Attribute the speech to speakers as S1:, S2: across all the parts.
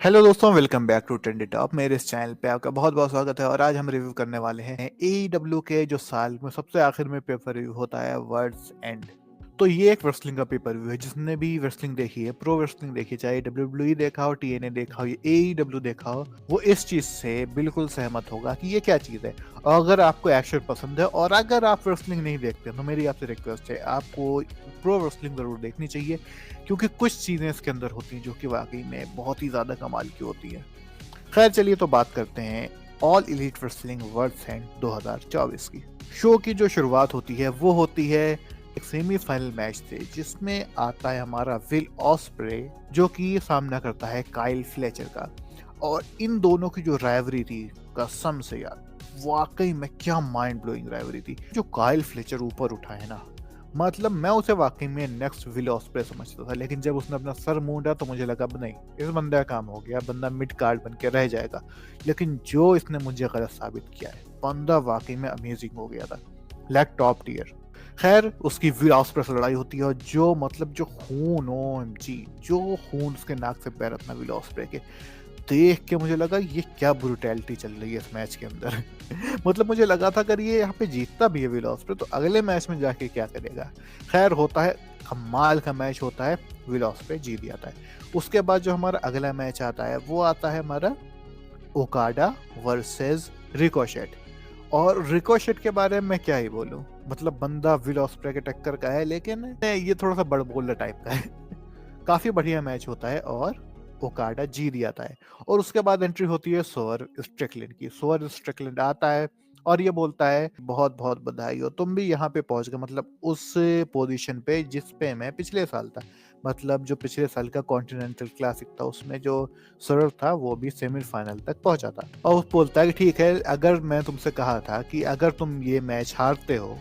S1: Hello दोस्तों, welcome back to Trendy Top. मेरे इस चैनल पे आपका बहुत बहुत स्वागत है। और आज हम रिव्यू करने वाले हैं AEW के जो साल में सबसे आखिर में पेपर रिव्यू होता है, वर्ड्स एंड। तो ये एक रेसलिंग का पेपर व्यू है। जिसने भी रेसलिंग देखी है, प्रो रेसलिंग देखी, चाहे WWE देखा हो, TNA देखा हो या AEW देखा हो, वो इस चीज से बिल्कुल सहमत होगा कि ये क्या चीज है। और अगर आपको एक्शन पसंद है और अगर आप रेसलिंग नहीं देखते तो मेरी आपसे रिक्वेस्ट है, आपको प्रो रेसलिंग जरूर देखनी चाहिए, क्योंकि कुछ चीजें इसके अंदर होती हैं जो कि वाकई में बहुत ही ज्यादा कमाल की होती है। खैर चलिए, तो बात करते हैं all elite wrestling world and 2024 की। शो की जो शुरुआत होती है वो होती है एक सेमीफाइनल मैच से, जिसमें आता है हमारा विल ऑस्प्रे, जो कि सामना करता है काइल फ्लेचर का। और इन दोनों की जो राइवरी थी, कसम से यार, वाकई में क्या माइंड ब्लोइंग राइवरी थी। जो काइल फ्लेचर ऊपर उठा है ना, मतलब मैं उसे वाकई में नेक्स्ट विल ऑस्प्रे समझता था, लेकिन जब उसने अपना सर मूंडा तो मुझे लगा अब नहीं, इस बंदे का काम हो गया, बंदा मिड कार्ड बन के रह जाएगा। लेकिन जो इसने मुझे गलत साबित किया है, बंदा वाकई में अमेजिंग हो गया था, लाइक टॉप टियर। खैर, उसकी विल ऑस्प्रे से लड़ाई होती है और जो मतलब जो खून, OMG, जो खून उसके नाक से बह रहा था विल ऑस्प्रे के, देख के मुझे लगा ये क्या ब्रुटैलिटी चल रही है इस मैच के अंदर। मतलब मुझे लगा था अगर ये यहाँ पे जीतता भी है विल ऑस्प्रे तो अगले मैच में जाके क्या करेगा। खैर, होता है, कमाल का मैच होता है, विल ऑस्प्रे जीत जाता है। उसके बाद जो हमारा अगला मैच आता है वो आता है हमारा ओकाडा वर्सेस रिकोशेट। और रिकोशेट के बारे में मैं क्या ही बोलूं, मतलब बंदा विल ऑस्प्रे के टक्कर का है, लेकिन ये थोड़ा सा बड़बोला टाइप का है। काफी बढ़िया मैच होता है और ओकाडा जीत जाता है। और उसके बाद एंट्री होती है सोअर स्ट्रिकलैंड की। सोअर स्ट्रिकलैंड आता है और ये बोलता है बहुत बहुत बधाई हो, तुम भी यहाँ पे पहुंच गए, मतलब उस पोजीशन पे जिस पे मैं पिछले साल था। मतलब जो पिछले साल का कॉन्टिनेंटल क्लासिक था उसमें जो सोअर था वो भी सेमीफाइनल तक पहुंचा था। और वो बोलता है कि ठीक है, अगर मैं तुमसे कहा था कि अगर तुम ये मैच हारते हो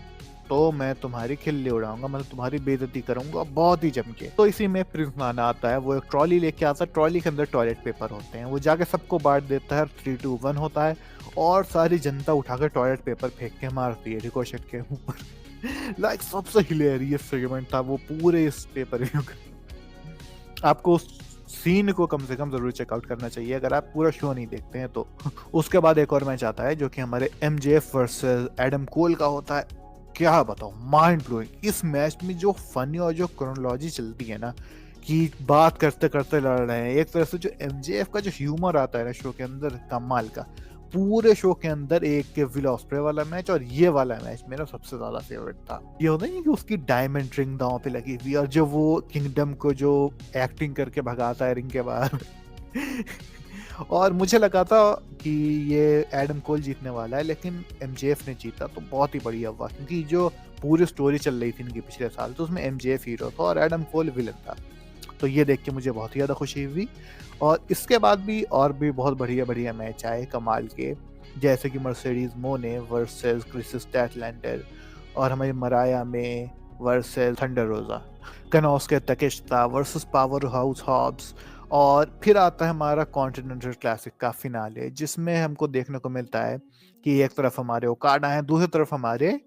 S1: तो मैं तुम्हारी खिल्ली उड़ाऊंगा, मतलब तुम्हारी बेइज्जती करूंगा बहुत ही जम के। तो इसी में प्रिंस नाना आता है, वो एक ट्रॉली लेके आता है, ट्रॉली के अंदर टॉयलेट पेपर होते हैं, वो जाके सबको बांट देता है, 3-2-1 होता है और सारी जनता उठाकर टॉयलेट पेपर फेंक के मारती है रिकोशेट के ऊपर। लाइक सबसे हिलेरियस सेगमेंट था वो पूरे इस पेपर व्यू का। आपको उस सीन को कम से कम जरूर चेकआउट करना चाहिए अगर आप पूरा शो नहीं देखते हैं तो। उसके बाद एक और मैच आता है जो कि हमारे MJF वर्सेस एडम कोल का होता है। क्या बताऊं, माइंड ब्लोइंग। इस मैच में जो फनी और जो क्रोनोलॉजी चलती है ना, कि बात करते करते लड़ रहे हैं, एक तरह से जो MJF का जो ह्यूमर आता है ना शो के अंदर, कमाल का। पूरे शो के अंदर एक विल ऑस्प्रे वाला मैच और ये वाला मैच मेरा सबसे ज्यादा फेवरेट था। ये होता नहीं कि उसकी डायमंड रिंग दांव पे लगी हुई और जो वो किंगडम को जो एक्टिंग करके भगाता है रिंग के बाहर। और मुझे लगा था कि ये एडम कोल जीतने वाला है, लेकिन MJF ने जीता तो बहुत ही बढ़िया हुआ, क्योंकि जो पूरी स्टोरी चल रही थी इनकी पिछले साल, तो उसमें MJF हीरो था और एडम कोल विलन था। तो ये देख के मुझे बहुत ही ज़्यादा खुशी हुई। और इसके बाद भी और भी बहुत बढ़िया बढ़िया मैच आए कमाल के, जैसे कि मर्सिडीज मोने वर्सेस क्रिस स्टैटलैंडर, और हमारी मराया में वर्सेस थंडर रोजा, कनोस्के तकेश्ता वर्सेस पावर हाउस हॉब्स। और फिर आता है हमारा कॉन्टिनेंटल क्लासिक का फिनाले, जिसमें हमको देखने को मिलता है कि एक तरफ हमारे ओकाडा है, दूसरी तरफ हमारे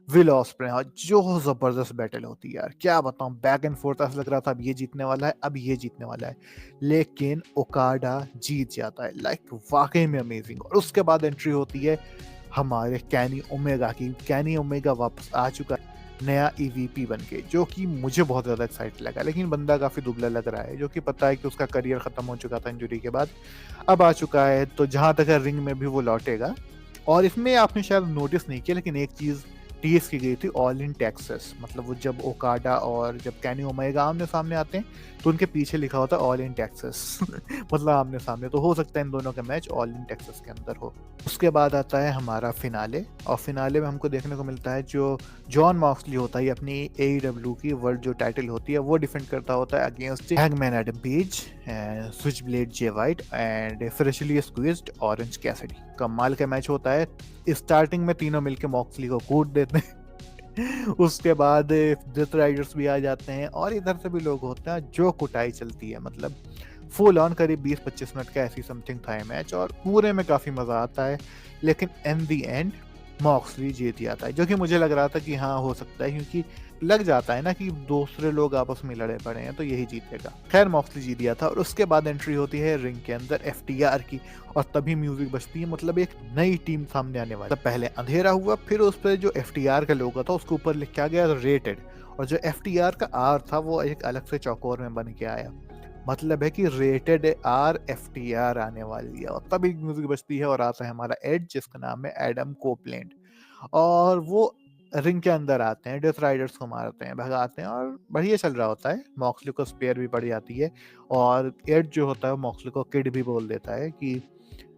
S1: विल ऑस्प्रे। और जो जबरदस्त बैटल होती है यार, क्या बताऊं, बैक एंड फोर्थ ऐसा लग रहा था अब ये जीतने वाला है, अब ये जीतने वाला है, लेकिन ओकाडा जीत जाता है। लाइक वाकई में अमेजिंग। और उसके बाद एंट्री होती है हमारे कैनी ओमेगा की। कैनी ओमेगा वापस आ चुका है नया EVP बन के, जो कि मुझे बहुत ज़्यादा एक्साइट लगा, लेकिन बंदा काफ़ी दुबला लग रहा है, जो कि पता है कि उसका करियर ख़त्म हो चुका था इंजरी के बाद, अब आ चुका है, तो जहाँ तक है रिंग में भी वो लौटेगा। और इसमें आपने शायद नोटिस नहीं किया, लेकिन एक चीज़ टीएस की गई थी, ऑल इन टेक्सास। मतलब वो जब ओकाडा और जब कैनी ओमेगा आमने सामने आते हैं तो उनके पीछे लिखा होता है ऑल इन टेक्सास। मतलब आमने सामने, तो हो सकता है इन दोनों का मैच ऑल इन टेक्सास के अंदर हो। उसके बाद आता है हमारा फिनाले, और फिनाले में हमको देखने को मिलता है जो जॉन मॉक्सली होता है, अपनी AEW की वर्ल्ड जो टाइटल होती है वो डिफेंड करता होता है against hangman Adam page, switch blade J white and freshly squeezed orange Cassidy. कमाल का मैच होता है। स्टार्टिंग में तीनों मिलके मॉक्सली को कूट देते हैं। उसके बाद डेथ राइडर्स भी आ जाते हैं और इधर से भी लोग होते हैं, जो कुटाई चलती है, मतलब फुल ऑन करीब 20-25 मिनट का ऐसी समथिंग था ये मैच, और पूरे में काफ़ी मज़ा आता है। लेकिन इन दी एंड मॉक्सली जीत जाता है, जो कि मुझे लग रहा था कि हाँ हो सकता है, क्योंकि लग जाता है ना कि दूसरे लोग आपस में लड़े पड़े हैं तो यही जीतेगा। खैर मॉक्सली जीत गया था और उसके बाद एंट्री होती है रिंग के अंदर एफटीआर की और तभी म्यूजिक बजती है, मतलब एक नई टीम सामने आने वाली। तब पहले अंधेरा हुआ, फिर उस पर जो एफटीआर का लोगो था उसके ऊपर लिखा गया रेटेड, और जो एफटीआर का आर था वो एक अलग से चौकोर में बन के आया, मतलब है कि रेटेड आर एफटीआर आने वाली है। और तभी म्यूजिक बजती है और आता है हमारा एड जिसका नाम है एडम कोपलैंड, और वो रिंग के अंदर आते हैं, डेथ राइडर्स को मारते हैं, भगाते हैं और बढ़िया चल रहा होता है। मॉक्सली को स्पेयर भी पड़ जाती है और एड जो होता है मॉक्सली को किड भी बोल देता है कि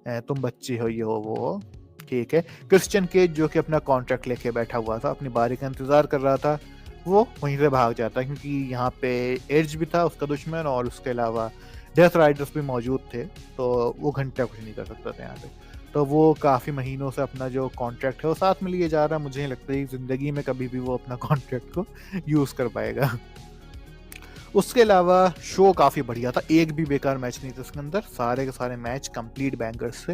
S1: तुम बच्ची हो, ये हो वो हो, ठीक है। क्रिश्चियन केज जो कि अपना कॉन्ट्रैक्ट लेके बैठा हुआ था, अपनी बारी का इंतजार कर रहा था, वो वहीं से भाग जाता है क्योंकि यहाँ पे एज भी था उसका दुश्मन और उसके अलावा डेथ राइडर्स भी मौजूद थे, तो वो घंटा कुछ नहीं कर सकता था यहाँ पे। तो वो काफ़ी महीनों से अपना जो कॉन्ट्रैक्ट है वो साथ में लिए जा रहा है। मुझे नहीं लगता है ज़िंदगी में कभी भी वो अपना कॉन्ट्रैक्ट को यूज़ कर पाएगा। उसके अलावा शो काफ़ी बढ़िया था, एक भी बेकार मैच नहीं था इसके अंदर, सारे के सारे मैच कंप्लीट बैंगर्स थे।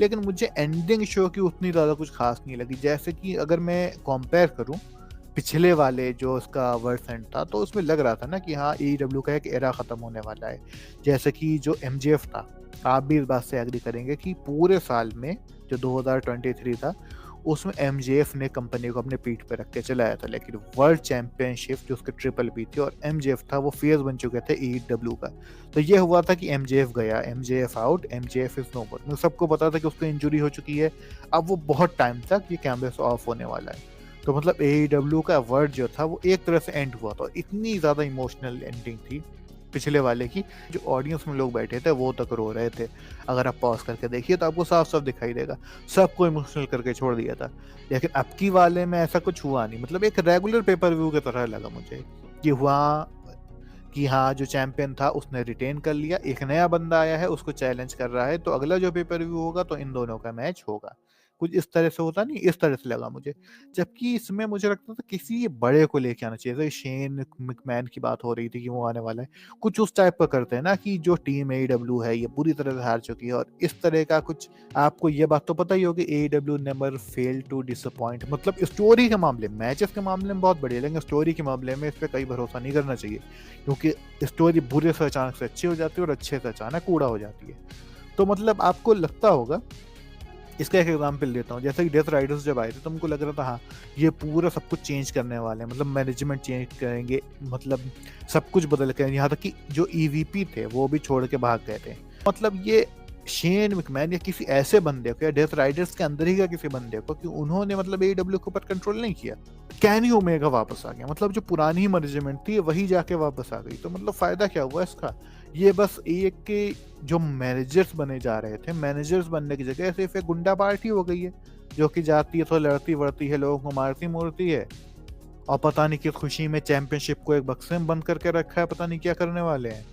S1: लेकिन मुझे एंडिंग शो की उतनी ज़्यादा कुछ खास नहीं लगी। जैसे कि अगर मैं कंपेयर करूं पिछले वाले जो उसका वर्ल्ड एंड था, तो उसमें लग रहा था ना कि हाँ AEW का एक एरा ख़त्म होने वाला है। जैसे कि जो MJF था, आप भी इस बात से एग्री करेंगे कि पूरे साल में जो 2023 था उसमें MJF ने कंपनी को अपने पीठ पे रख के चलाया था। लेकिन वर्ल्ड चैंपियनशिप जो उसके ट्रिपल बी थी और MJF था वो फेस बन चुके थे AEW का। तो ये हुआ था कि MJF गया, MJF out, MJF is no more. सबको पता था कि उसको इंजरी हो चुकी है, अब वो बहुत टाइम तक ये कैमरे से ऑफ होने वाला है। तो मतलब AEW का वर्ड जो था वो एक तरह से एंड हुआ था। इतनी ज़्यादा इमोशनल एंडिंग थी पिछले वाले की, जो ऑडियंस में लोग बैठे थे वो तक रो रहे थे। अगर आप पॉज करके देखिए तो आपको साफ साफ दिखाई देगा, सबको इमोशनल करके छोड़ दिया था। लेकिन अब की वाले में ऐसा कुछ हुआ नहीं, मतलब एक रेगुलर पेपर व्यू की तरह लगा मुझे कि हुआ कि हाँ जो चैंपियन था उसने रिटेन कर लिया, एक नया बंदा आया है उसको चैलेंज कर रहा है, तो अगला जो पेपर व्यू होगा तो इन दोनों का मैच होगा। कुछ इस तरह से होता नहीं, इस तरह से लगा मुझे। जबकि इसमें मुझे लगता था किसी बड़े को लेके आना चाहिए था। शेन मैकमैन की बात हो रही थी कि वो आने वाला है, कुछ उस टाइप का करते हैं ना कि जो टीम AEW है ये पूरी तरह से हार चुकी है और इस तरह का कुछ। आपको ये बात तो पता ही होगी AEW never fail to disappoint, मतलब स्टोरी के मामले में, मैचेस के मामले में बहुत बढ़िया, लेकिन स्टोरी के मामले में इस पर कहीं भरोसा नहीं करना चाहिए क्योंकि स्टोरी बुरे से अचानक से अच्छी हो जाती है और अच्छे से अचानक कूड़ा हो जाती है। तो मतलब आपको लगता होगा, इसका एक एग्जाम्पल देता हूँ, जैसे कि डेथ राइडर्स जब आए थे तो हमको लग रहा था हाँ ये पूरा सब कुछ चेंज करने वाले हैं, मतलब मैनेजमेंट चेंज करेंगे, मतलब सब कुछ बदल कर, यहाँ तक कि जो EVP थे वो भी छोड़ के भाग गए थे। मतलब ये शेन मैकमैन या किसी ऐसे बंदे को या डेथ राइडर्स के अंदर ही का किसी बंदे को कि उन्होंने मतलब AEW के ऊपर कंट्रोल नहीं किया। कैनी ओमेगा वापस आ गया, मतलब जो पुरानी मैनेजमेंट थी वही जाके वापस आ गई, तो मतलब फायदा क्या हुआ इसका। ये बस एक के जो मैनेजर्स बने जा रहे थे, मैनेजर्स बनने की जगह सिर्फ एक गुंडा पार्टी हो गई है जो कि जाती है तो लड़ती वड़ती है, लोगों को मारती मोरती है, और पता नहीं किस खुशी में चैंपियनशिप को एक बक्से में बंद करके रखा है, पता नहीं क्या करने वाले हैं,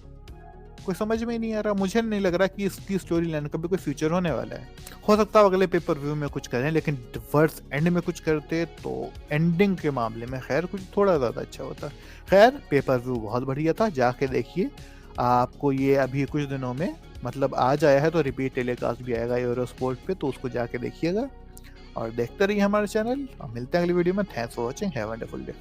S1: कोई समझ में ही नहीं आ रहा। मुझे नहीं लग रहा कि इसकी स्टोरी लाइन का भी कोई फ्यूचर होने वाला है। हो सकता है अगले पेपर व्यू में कुछ करें, लेकिन वर्ड्स एंड में कुछ करते तो एंडिंग के मामले में खैर कुछ थोड़ा ज़्यादा अच्छा होता। खैर पेपर व्यू बहुत बढ़िया था, जाके देखिए। आपको ये अभी कुछ दिनों में मतलब आज आया है तो रिपीट टेलीकास्ट भी आएगा यूरोस्पोर्ट पे, तो उसको जाके देखिएगा और देखते रहिए हमारे चैनल, और मिलते हैं अगली वीडियो में। Thanks for watching, have a wonderful day.